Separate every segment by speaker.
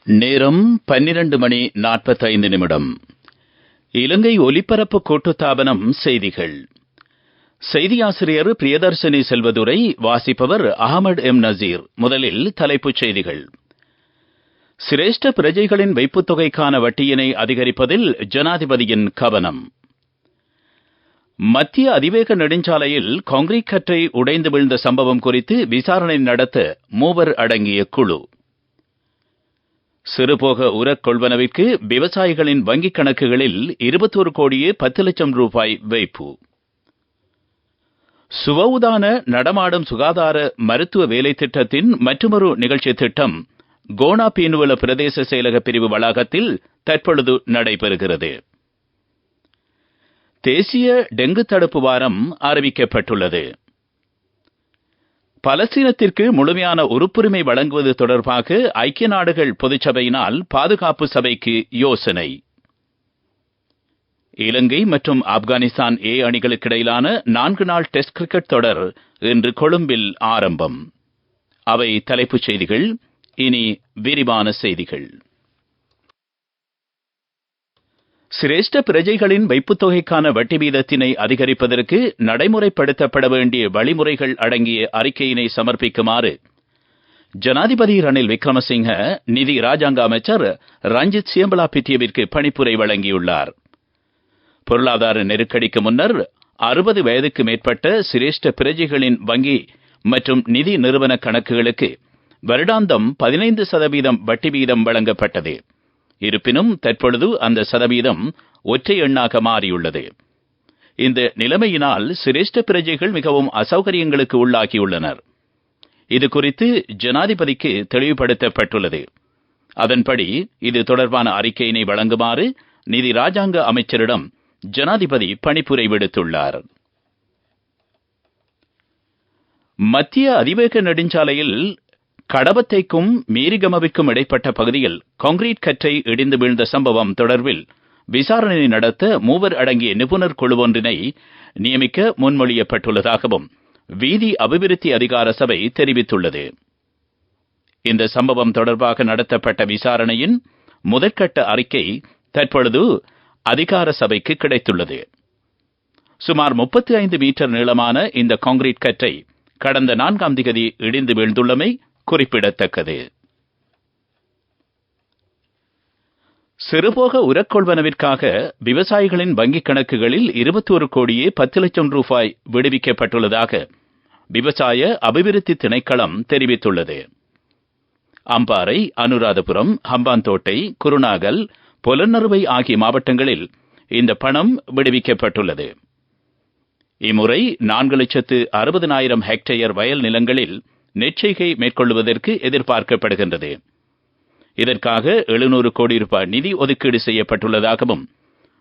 Speaker 1: நேரம் 12:45. இலங்கை ஒலிபரப்பு கூட்டுத்தாபனம் செய்திகள். செய்தியாசிரியர் பிரியதர்ஷினி செல்வதுரை. வாசிப்பவர் அகமது எம் நசீர். முதலில் தலைப்புச் செய்திகள். சிரேஷ்ட பிரஜைகளின் வைப்புத் தொகைக்கான வட்டியினை அதிகரிப்பதில் ஜனாதிபதியின் கவனம். மத்திய அதிவேக நெடுஞ்சாலையில் கான்கிரீட் கற்றை உடைந்து வீழ்ந்த சம்பவம் குறித்து விசாரணை நடத்த 3 அடங்கிய குழு. சிறுபோக உரக் கொள்வனவிற்கு விவசாயிகளின் வங்கிக் கணக்குகளில் 21 கோடியே 10 லட்சம் ரூபாய் வைப்பு. சுவவுதான நடமாடும் சுகாதார மருத்துவ வேலை திட்டத்தின் மற்றொரு நிகழ்ச்சி திட்டம் கோனா பீனுவல பிரதேச செயலக பிரிவு வளாகத்தில் தற்பொழுது நடைபெறுகிறது. தேசிய டெங்கு தடுப்பு வாரம் அறிவிக்கப்பட்டுள்ளது. பலஸ்தீனத்திற்கு முழுமையான உறுப்புரிமை வழங்குவது தொடர்பாக ஐக்கிய நாடுகள் பொதுச்சபையினால் பாதுகாப்பு சபைக்கு யோசனை. இலங்கை மற்றும் ஆப்கானிஸ்தான் ஏ அணிகளுக்கிடையிலான 4 நாள் டெஸ்ட் கிரிக்கெட் தொடர் இன்று கொழும்பில் ஆரம்பம். அவை தலைப்புச் செய்திகள். இனி விரிவான செய்திகள். சிரேஷ்ட பிரஜைகளின் வைப்புத் தொகைக்கான வட்டி வீதத்தினை அதிகரிப்பதற்கு நடைமுறைப்படுத்தப்பட வேண்டிய வழிமுறைகள் அடங்கிய அறிக்கையினை சமர்ப்பிக்குமாறு ஜனாதிபதி ரணில் விக்ரமசிங்க நிதி ராஜாங்க அமைச்சர் ரஞ்சித் சியம்பலாபிட்டியவிற்கு பணிப்புரை வழங்கியுள்ளார். பொருளாதார நெருக்கடிக்கு முன்னர் 60 வயதுக்கு மேற்பட்ட சிரேஷ்ட பிரஜைகளின் வங்கி மற்றும் நிதி நிறுவன கணக்குகளுக்கு வருடாந்தம் 15% வட்டி வீதம் வழங்கப்பட்டது. இருப்பினும் தற்பொழுது அந்த சதவீதம் ஒற்றை எண்ணாக மாறியுள்ளது. இந்த நிலைமையினால் சிரேஷ்ட பிரஜைகள் மிகவும் அசௌகரியங்களுக்கு உள்ளாகியுள்ளனர். இது குறித்து ஜனாதிபதிக்கு தெளிவுபடுத்தப்பட்டுள்ளது. அதன்படி இது தொடர்பான அறிக்கையினை வழங்குமாறு நிதி ராஜாங்க அமைச்சரிடம் ஜனாதிபதி பணிப்புரை விடுத்துள்ளார். மத்திய அதிவேக நெடுஞ்சாலையில் கடபத்தைக்கும் மீரிகமவிற்கும் இடைப்பட்ட பகுதியில் கான்கிரீட் கற்றை இடிந்து வீழ்ந்த சம்பவம் தொடர்பில் விசாரணை நடத்த 3 அடங்கிய நிபுணர் குழு ஒன்றினை நியமிக்க முன்மொழியப்பட்டுள்ளதாகவும் வீதி அபிவிருத்தி அதிகார சபை தெரிவித்துள்ளது. இந்த சம்பவம் தொடர்பாக நடத்தப்பட்ட விசாரணையின் முதற்கட்ட அறிக்கை தற்பொழுது அதிகார சபைக்கு கிடைத்துள்ளது. சுமார் 35 மீட்டர் நீளமான இந்த கான்கிரீட் கற்றை கடந்த 4ஆம் திகதி இடிந்து வீழ்ந்துள்ளமை குறிப்பிடத்தக்கது. சிறுபோக உரக்கொள்வனவிற்காக விவசாயிகளின் வங்கிக் கணக்குகளில் 21 கோடியே 10 லட்சம் ரூபாய் விடுவிக்கப்பட்டுள்ளதாக விவசாய அபிவிருத்தி திணைக்களம் தெரிவித்துள்ளது. அம்பாறை, அனுராதபுரம், ஹம்பாந்தோட்டை, குருநாகல், பொலன்னறுவை ஆகிய மாவட்டங்களில் இந்த பணம் விடுவிக்கப்பட்டுள்ளது. இம்முறை 4,60,000 ஹெக்டேயர் வயல் நிலங்களில் நெற்செய்கை மேற்கொள்வதற்கு எதிர்பார்க்கப்படுகின்றது. இதற்காக 700 கோடி ரூபாய் நிதி ஒதுக்கீடு செய்யப்பட்டுள்ளதாகவும்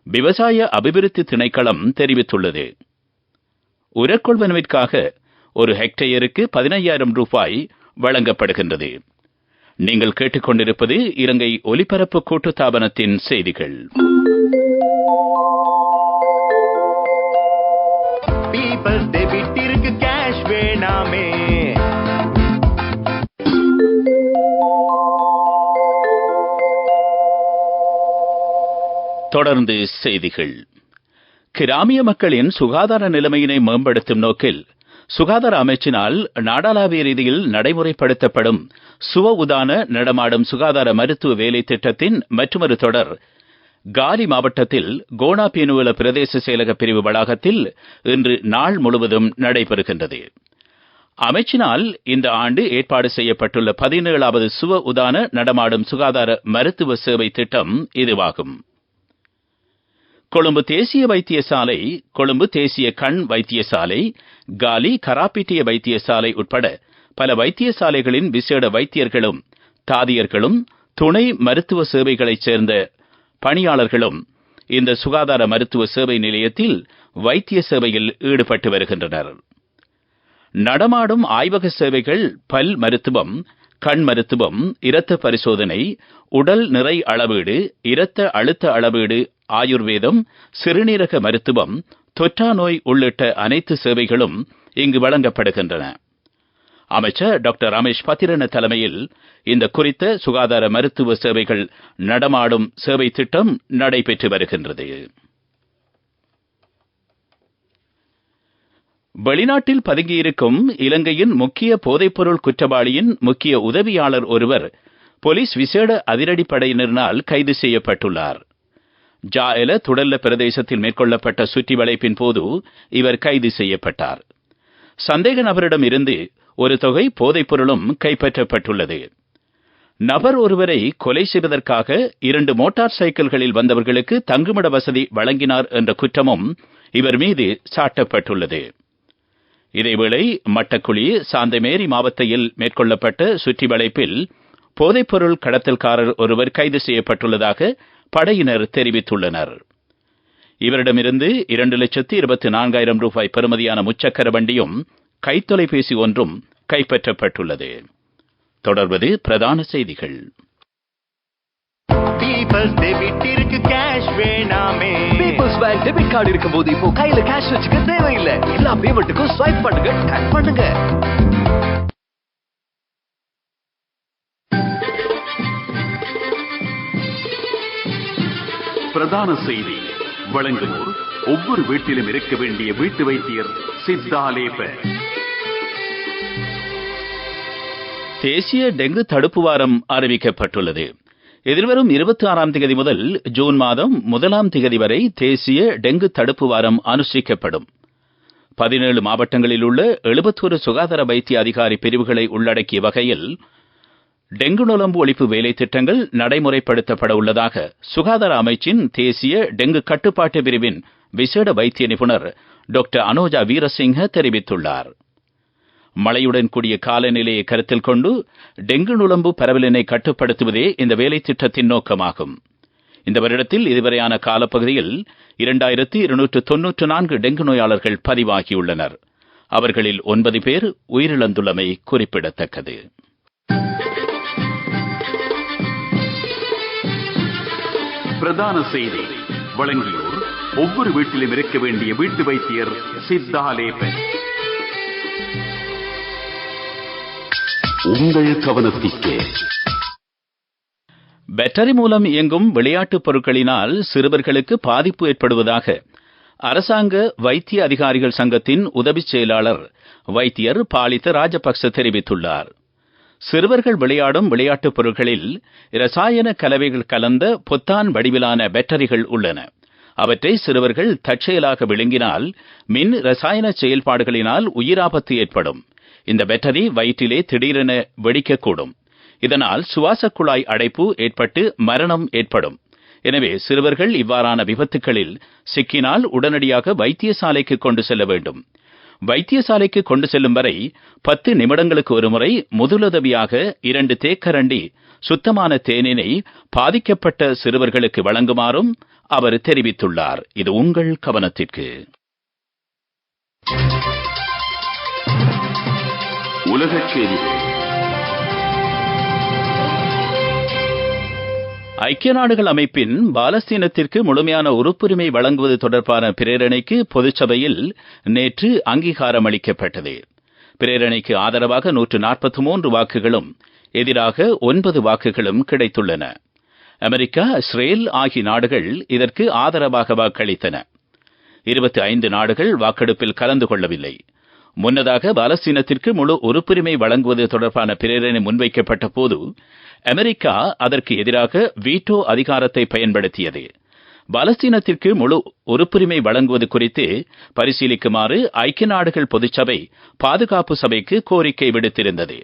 Speaker 1: விவசாய அபிவிருத்தி திணைக்களம் தெரிவித்துள்ளது. உரக்கொள்வனவிற்காக ஒரு ஹெக்டேயருக்கு 15,000 ரூபாய் வழங்கப்படுகின்றது. நீங்கள் கேட்டுக்கொண்டிருப்பது இலங்கை ஒலிபரப்பு கூட்டுத்தாபனத்தின் செய்திகள். தொடர்ந்து செய்திகள். கிராமிய மக்களின் சுகாதார நிலைமையினை மேம்படுத்தும் நோக்கில் சுகாதார அமைச்சினால் நாடாளாவிய ரீதியில் நடைமுறைப்படுத்தப்படும் சுவ உதான நடமாடும் சுகாதார மருத்துவ வேலை திட்டத்தின் மற்றொரு தொடர் காலி மாவட்டத்தில் கோனா பீனுவல பிரதேச செயலக பிரிவு வளாகத்தில் இன்று நாள் முழுவதும் நடைபெறுகின்றது. அமைச்சினால் இந்த ஆண்டு ஏற்பாடு செய்யப்பட்டுள்ள 17வது சுவ உதான நடமாடும் சுகாதார மருத்துவ சேவை திட்டம் இதுவாகும். கொழும்பு தேசிய வைத்தியசாலை, கொழும்பு தேசிய கண் வைத்தியசாலை, காலி கராப்பிட்டிய வைத்தியசாலை உட்பட பல வைத்தியசாலைகளின் விசேட வைத்தியர்களும் தாதியர்களும் துணை மருத்துவ சேவைகளைச் சேர்ந்த பணியாளர்களும் இந்த சுகாதார மருத்துவ சேவை நிலையத்தில் வைத்திய சேவையில் ஈடுபட்டு வருகின்றனர். நடமாடும் ஆய்வக சேவைகள் பல் மருத்துவம், கண் மருத்துவம், இரத்த பரிசோதனை, உடல் நிறை அளவீடு, இரத்த அழுத்த அளவீடு, ஆயுர்வேதம், சிறுநீரக மருத்துவம், தொற்றா நோய் உள்ளிட்ட அனைத்து சேவைகளும் இங்கு வழங்கப்படுகின்றன. அமைச்சர் டாக்டர் ரமேஷ் பத்திரன தலைமையில் இந்த குறித்த சுகாதார மருத்துவ சேவைகள் நடமாடும் சேவை திட்டம் நடைபெற்று வருகின்றது. வெளிநாட்டில் பதுங்கியிருக்கும் இலங்கையின் முக்கிய போதைப்பொருள் குற்றவாளியின் முக்கிய உதவியாளர் ஒருவர் போலீஸ் விசேட அதிரடிப்படையினரால் கைது செய்யப்பட்டுள்ளார். ஜாஎல துடல்ல பிரதேசத்தில் மேற்கொள்ளப்பட்ட சுற்றி வளைப்பின் போது இவர் கைது செய்யப்பட்டார். சந்தேக நபரிடம் இருந்து ஒரு தொகை போதைப் பொருளும் கைப்பற்றப்பட்டுள்ளது. நபர் ஒருவரை கொலை செய்வதற்காக 2 மோட்டார் சைக்கிள்களில் வந்தவர்களுக்கு தங்குமிட வசதி வழங்கினார் என்ற குற்றமும் இவர் மீது சாட்டப்பட்டுள்ளது. இதேவேளை மட்டக்குழி சாந்தமேரி மாவட்டத்தில் மேற்கொள்ளப்பட்ட சுற்றி வளைப்பில் போதைப்பொருள் கடத்தல்காரர் ஒருவர் கைது செய்யப்பட்டுள்ளதாக படையினர் தெரிவித்துள்ளனர். இவரிடமிருந்து 2,24,000 ரூபாய் பெறுமதியான முச்சக்கர வண்டியும் கைத்தொலைபேசி ஒன்றும் கைப்பற்றப்பட்டுள்ளது. தொடர்வது பிரதான செய்திகள்.
Speaker 2: பீப்பிள்ஸ் பேங்க் டெபிட் கார்டு இருக்கும்போது இப்போ கையில கேஷ் வச்சுக்க தேவையில்லை. எல்லா பேமெண்ட்டுக்கும் ஸ்வைப் பண்ணுங்க, டேப் பண்ணுங்க.
Speaker 3: பிரதான செய்தி வழங்குவோர் ஒவ்வொரு வீட்டிலும் இருக்க வேண்டிய வீட்டு வைத்தியர் சித்தாலேப.
Speaker 1: தேசிய டெங்கு தடுப்பு வாரம் அறிவிக்கப்பட்டுள்ளது. எதிர்வரும் 26ஆம் தேதி முதல் ஜூன் மாதம் 1ஆம் தேதி வரை தேசிய டெங்கு தடுப்பு வாரம் அனுஷ்டிக்கப்படும். 17 மாவட்டங்களில் உள்ள 71 சுகாதார வைத்திய அதிகாரி பிரிவுகளை உள்ளடக்கிய வகையில் டெங்கு நுளம்பு ஒழிப்பு வேலை திட்டங்கள் நடைமுறைப்படுத்தப்பட உள்ளதாக சுகாதார அமைச்சின் தேசிய டெங்கு கட்டுப்பாட்டு பிரிவின் விசேட வைத்திய நிபுணர் டாக்டர் அனோஜா வீரசிங்க தெரிவித்துள்ளார். மழையுடன் கூடிய காலநிலையை கருத்தில் கொண்டு டெங்கு நுளம்பு பரவலினை கட்டுப்படுத்துவதே இந்த வேலை திட்டத்தின் நோக்கமாகும். இந்த வருடத்தில் இதுவரையான காலப்பகுதியில் 2294 டெங்கு நோயாளர்கள் பதிவாகியுள்ளனர். அவர்களில் 9 பேர் உயிரிழந்துள்ளமை குறிப்பிடத்தக்கது.
Speaker 3: பிரதான செய்தி வழங்கியோர் ஒவ்வொரு வீட்டிலும் இருக்க வேண்டிய வீட்டு வைத்தியர் சித்தாலேப. உங்கள் கவனத்திற்கு
Speaker 1: பேட்டரி மூலம் இயங்கும் விளையாட்டுப் பொருட்களினால் சிறுவர்களுக்கு பாதிப்பு ஏற்படுவதாக அரசாங்க வைத்திய அதிகாரிகள் சங்கத்தின் உதவி செயலாளர் வைத்தியர் பாலித ராஜபக்ச தெரிவித்துள்ளார். சிறுவர்கள் விளையாடும் விளையாட்டுப் பொருட்களில் இரசாயன கலவைகள் கலந்த பொத்தான் வடிவிலான பேட்டரிகள் உள்ளன. அவற்றை சிறுவர்கள் தற்செயலாக விழுங்கினால் மின் ரசாயன செயல்பாடுகளினால் உயிராபத்து ஏற்படும். இந்த பேட்டரி வயிற்றிலே திடீரென வெடிக்கக்கூடும். இதனால் சுவாசக் குழாய் அடைப்பு ஏற்பட்டு மரணம் ஏற்படும். எனவே சிறுவர்கள் இவ்வாறான விபத்துகளில் சிக்கினால் உடனடியாக வைத்தியசாலைக்கு கொண்டு செல்ல வேண்டும். வைத்தியசாலைக்கு கொண்டு செல்லும் வரை 10 நிமிடங்களுக்கு ஒருமுறை முதலுதவியாக 2 தேக்கரண்டி சுத்தமான தேனினை பாதிக்கப்பட்ட சிறுவர்களுக்கு வழங்குமாறும் அவர் தெரிவித்துள்ளார். இது உங்கள் கவனத்திற்கு.
Speaker 3: உலகச் செய்திகள்.
Speaker 1: ஐக்கிய நாடுகள் அமைப்பின் பாலஸ்தீனத்திற்கு முழுமையான உறுப்புரிமை வழங்குவது தொடர்பான பிரேரணைக்கு பொதுச்சபையில் நேற்று அங்கீகாரம் அளிக்கப்பட்டது. பிரேரணைக்கு ஆதரவாக 143 வாக்குகளும் எதிராக 9 வாக்குகளும் கிடைத்துள்ளன. அமெரிக்கா, இஸ்ரேல் ஆகிய நாடுகள் இதற்கு ஆதரவாக வாக்களித்தன. 25 நாடுகள் வாக்கெடுப்பில் கலந்து கொள்ளவில்லை. முன்னதாக பாலஸ்தீனத்திற்கு முழு உறுப்புரிமை வழங்குவது தொடர்பான பிரேரணை முன்வைக்கப்பட்ட போது அமெரிக்கா அதற்கு எதிராக வீட்டோ அதிகாரத்தை பயன்படுத்தியது. பாலஸ்தீனத்திற்கு முழு உறுப்புரிமை வழங்குவது குறித்து பரிசீலிக்குமாறு ஐக்கிய நாடுகள் பொதுச்சபை பாதுகாப்பு சபைக்கு கோரிக்கை விடுத்திருந்தது.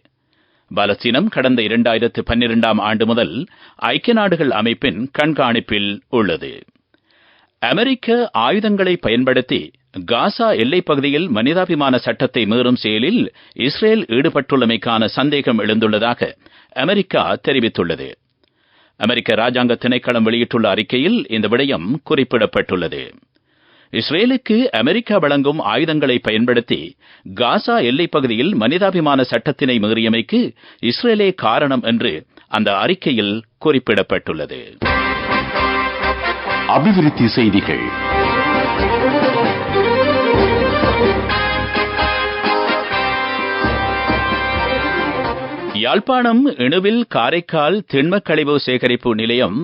Speaker 1: பாலஸ்தீனம் கடந்த 2012ஆம் ஆண்டு முதல் ஐக்கிய நாடுகள் அமைப்பின் கண்காணிப்பில் உள்ளது. அமெரிக்க ஆயுதங்களை பயன்படுத்தி காசா எல்லைப் பகுதியில் மனிதாபிமான சட்டத்தை மீறும் செயலில் இஸ்ரேல் ஈடுபட்டுள்ளமைக்கான சந்தேகம் எழுந்துள்ளதாக அமெரிக்கா தெரிவித்துள்ளது. அமெரிக்க ராஜாங்க திணைக்களம் வெளியிட்டுள்ள அறிக்கையில் இந்த விடயம் குறிப்பிடப்பட்டுள்ளது. இஸ்ரேலுக்கு அமெரிக்கா வழங்கும் ஆயுதங்களை பயன்படுத்தி காசா எல்லைப் பகுதியில் மனிதாபிமான சட்டத்தினை மீறியமைக்கு இஸ்ரேலே காரணம் என்று அந்த அறிக்கையில் குறிப்பிடப்பட்டுள்ளது.
Speaker 3: அபிவிருத்தி செய்திகள்.
Speaker 1: யாழ்ப்பாணம் இணுவில் காரைக்கால் திண்மக் கழிவு சேகரிப்பு நிலையம்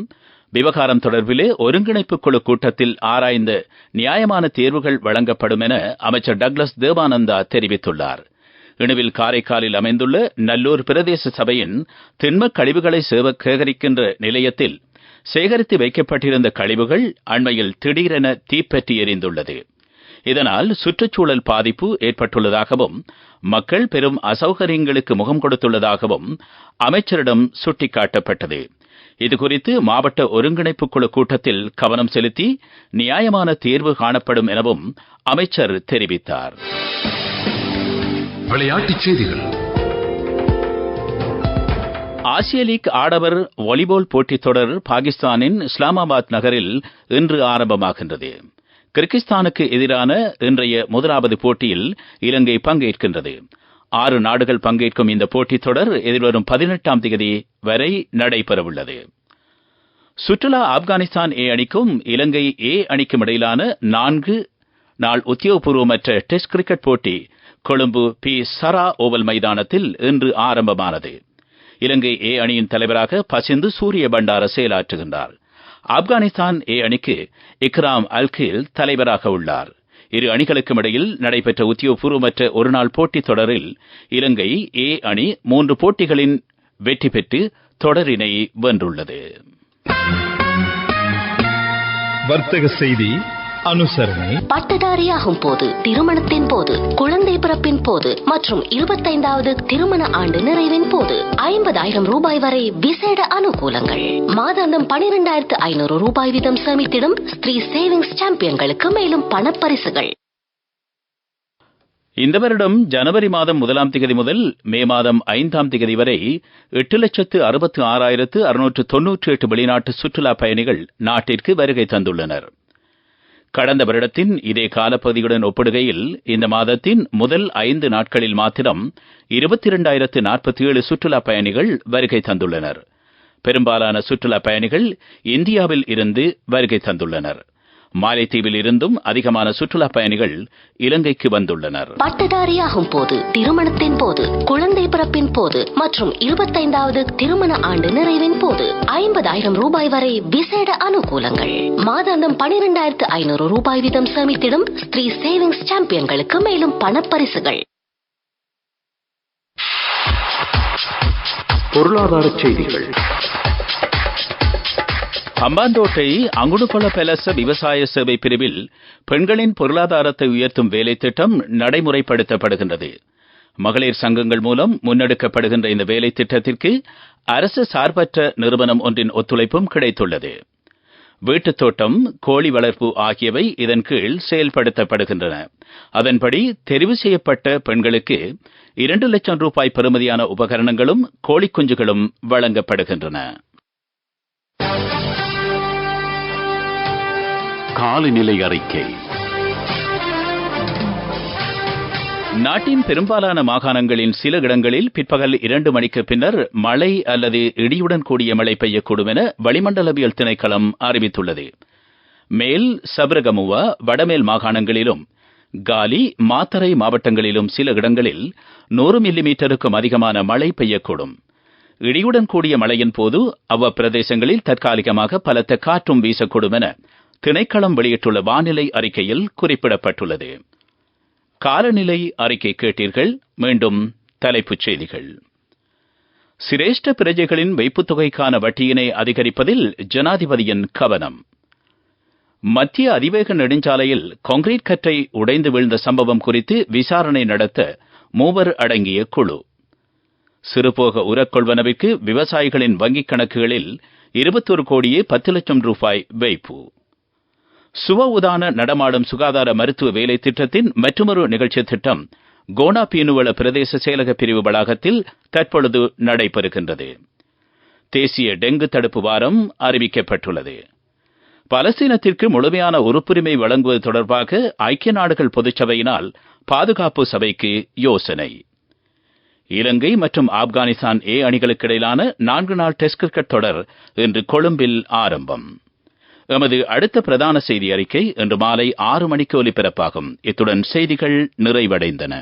Speaker 1: விவகாரம் தொடர்பிலே ஒருங்கிணைப்பு குழு கூட்டத்தில் ஆராய்ந்த நியாயமான தீர்வுகள் வழங்கப்படும் என அமைச்சர் டக்ளஸ் தேவானந்தா தெரிவித்துள்ளார். இணுவில் காரைக்காலில் அமைந்துள்ள நல்லூர் பிரதேச சபையின் திண்மக் கழிவுகளை சேகரிக்கின்ற நிலையத்தில் சேகரித்து வைக்கப்பட்டிருந்த கழிவுகள் அண்மையில் திடீரென தீப்பற்றி எரிந்துள்ளது. இதனால் சுற்றுச்சூழல் பாதிப்பு ஏற்பட்டுள்ளதாகவும் மக்கள் பெரும் அசௌகரியங்களுக்கு முகம் கொடுத்துள்ளதாகவும் அமைச்சரிடம் சுட்டிக்காட்டப்பட்டது. இதுகுறித்து மாவட்ட ஒருங்கிணைப்பு குழு கூட்டத்தில் கவனம் செலுத்தி நியாயமான தீர்வு காணப்படும் எனவும் அமைச்சர் தெரிவித்தார்.
Speaker 4: விளையாட்டுச் செய்திகள்.
Speaker 1: ஆசிய லீக் ஆடவர் வாலிபால் போட்டித் தொடர் பாகிஸ்தானின் இஸ்லாமாபாத் நகரில் இன்று ஆரம்பமாகின்றது. கிர்கிஸ்தானுக்கு எதிரான இன்றைய முதலாவது போட்டியில் இலங்கை பங்கேற்கின்றது. 6 நாடுகள் பங்கேற்கும் இந்த போட்டித் தொடர் எதிர்வரும் 18ஆம் தேதி வரை நடைபெறவுள்ளது. சுற்றுலா ஆப்கானிஸ்தான் ஏ அணிக்கும் இலங்கை ஏ அணிக்கும் இடையிலான 4 நாள் உத்தியோகபூர்வமற்ற டெஸ்ட் கிரிக்கெட் போட்டி கொழும்பு பி சரா ஓவல் மைதானத்தில் இன்று ஆரம்பமானது. இலங்கை ஏ அணியின் தலைவராக பசிந்து சூரிய பண்டார செயலாற்றுகின்றார். ஆப்கானிஸ்தான் ஏ அணிக்கு இக்ராம் அல்கில் தலைவராக உள்ளார். இரு அணிகளுக்கும் இடையில் நடைபெற்ற உத்தியோகபூர்வமற்ற ஒருநாள் போட்டித் தொடரில் இலங்கை ஏ அணி 3 போட்டிகளின் வெற்றி பெற்று தொடரினை வென்றுள்ளது.
Speaker 5: வர்த்தக செய்தி அனுசரணை.
Speaker 6: பட்டதாரியாகும் போது, திருமணத்தின் போது, குழந்தை பிறப்பின் போது மற்றும் 25வது திருமண ஆண்டு நிறைவின் போது 50,000 ரூபாய் வரை விசேட அனுகூலங்கள். மாதாந்தம் 12,500 ரூபாய் வீதம் சேமித்திடும் ஸ்ரீ சேவிங்ஸ் சாம்பியன்களுக்கு மேலும் பணப்பரிசுகள்.
Speaker 1: இந்த வருடம் ஜனவரி மாதம் 1ஆம் தேதி முதல் மே மாதம் 5ஆம் தேதி வரை 8,66,698 வெளிநாட்டு சுற்றுலா பயணிகள் நாட்டிற்கு வருகை தந்துள்ளனர். கடந்த வருடத்தின் இதே காலப்பகுதியுடன் ஒப்பிடுகையில் இந்த மாதத்தின் முதல் 5 நாட்களில் மாத்திரம் 22,047 சுற்றுலா பயணிகள் வருகை தந்துள்ளனர். பெரும்பாலான சுற்றுலா பயணிகள் இந்தியாவில் இருந்து வருகை தந்துள்ளனர். மாலைத்தீவில் இருந்தும் அதிகமான சுற்றுலா பயணிகள் இலங்கைக்கு வந்துள்ளனர்.
Speaker 6: பட்டதாரியாகும் போது, திருமணத்தின் போது, குழந்தை பிறப்பின் போது மற்றும் 25வது திருமண ஆண்டு நிறைவின் போது 50,000 ரூபாய் வரை விசேட அனுகூலங்கள். மாதாந்தம் 12,500 ரூபாய் வீதம் சேமித்திடும் ஸ்ரீ சேவிங்ஸ் சாம்பியன்களுக்கு மேலும் பணப்பரிசுகள்.
Speaker 3: பொருளாதார செய்திகள்.
Speaker 1: ஹம்பாந்தோட்டை அங்குடுகொள பெலச விவசாய சேவை பிரிவில் பெண்களின் பொருளாதாரத்தை உயர்த்தும் வேலை திட்டம் நடைமுறைப்படுத்தப்படுகின்றது. மகளிர் சங்கங்கள் மூலம் முன்னெடுக்கப்படுகின்ற இந்த வேலை திட்டத்திற்கு அரசு சார்பற்ற நிறுவனம் ஒன்றின் ஒத்துழைப்பும் கிடைத்துள்ளது. வீட்டுத் தோட்டம், கோழி வளர்ப்பு ஆகியவை இதன் கீழ் செயல்படுத்தப்படுகின்றன. அதன்படி தெரிவு செய்யப்பட்ட பெண்களுக்கு 2 லட்சம் ரூபாய் பெறுமதியான உபகரணங்களும் கோழி குஞ்சுகளும் வழங்கப்படுகின்றன.
Speaker 3: காலநிலை அறிக்கை.
Speaker 1: நாட்டின் பெரும்பாலான மாகாணங்களின் சில இடங்களில் பிற்பகல் 2 மணிக்கு பின்னர் மழை அல்லது இடியுடன் கூடிய மழை பெய்யக்கூடும் என வளிமண்டலவியல் திணைக்களம் அறிவித்துள்ளது. மேல் சபரகமுவா, வடமேல் மாகாணங்களிலும் காலி, மாத்தறை மாவட்டங்களிலும் சில இடங்களில் 100 மில்லிமீட்டருக்கும் அதிகமான மழை பெய்யக்கூடும். இடியுடன் கூடிய மழையின் போது அவ்வப்பிரதேசங்களில் தற்காலிகமாக பலத்த காற்றும் வீசக்கூடும் என திணைக்களம் வெளியிட்டுள்ள வானிலை அறிக்கையில் குறிப்பிடப்பட்டுள்ளது. காலநிலை அறிக்கை கேட்டீர்கள். மீண்டும் தலைப்புச் செய்திகள். சிரேஷ்ட பிரஜைகளின் வைப்புத் தொகைக்கான வட்டியினை அதிகரிப்பதில் ஜனாதிபதியின் கவனம். மத்திய அதிவேக நெடுஞ்சாலையில் கான்கிரீட் கற்றை உடைந்து வீழ்ந்த சம்பவம் குறித்து விசாரணை நடத்த 3 அடங்கிய குழு. சிறுபோக உரக்கொள்வனவிற்கு விவசாயிகளின் வங்கிக் கணக்குகளில் 21 கோடியே 10 லட்சம் ரூபாய் வைப்பு. சுவ உதான நடமாடும் சுகாதார மருத்துவ வேலை திட்டத்தின் மற்றொரு நிகழ்ச்சி திட்டம் கோனா பீனுவள பிரதேச செயலக பிரிவு வளாகத்தில் தற்பொழுது நடைபெறுகின்றது. தேசிய டெங்கு தடுப்பு வாரம் அறிவிக்கப்பட்டுள்ளது. பலஸ்தீனத்திற்கு முழுமையான உறுப்புரிமை வழங்குவது தொடர்பாக ஐக்கிய நாடுகள் பொதுச்சபையினால் பாதுகாப்பு சபைக்கு யோசனை. இலங்கை மற்றும் ஆப்கானிஸ்தான் ஏ அணிகளுக்கு இடையிலான 4 நாள் டெஸ்ட் கிரிக்கெட் தொடர் இன்று கொழும்பில் ஆரம்பம். எமது அடுத்த பிரதான செய்தி அறிக்கை இன்று மாலை 6 மணிக்கு ஒலிபரப்பாகும். இத்துடன் செய்திகள் நிறைவடைந்தன.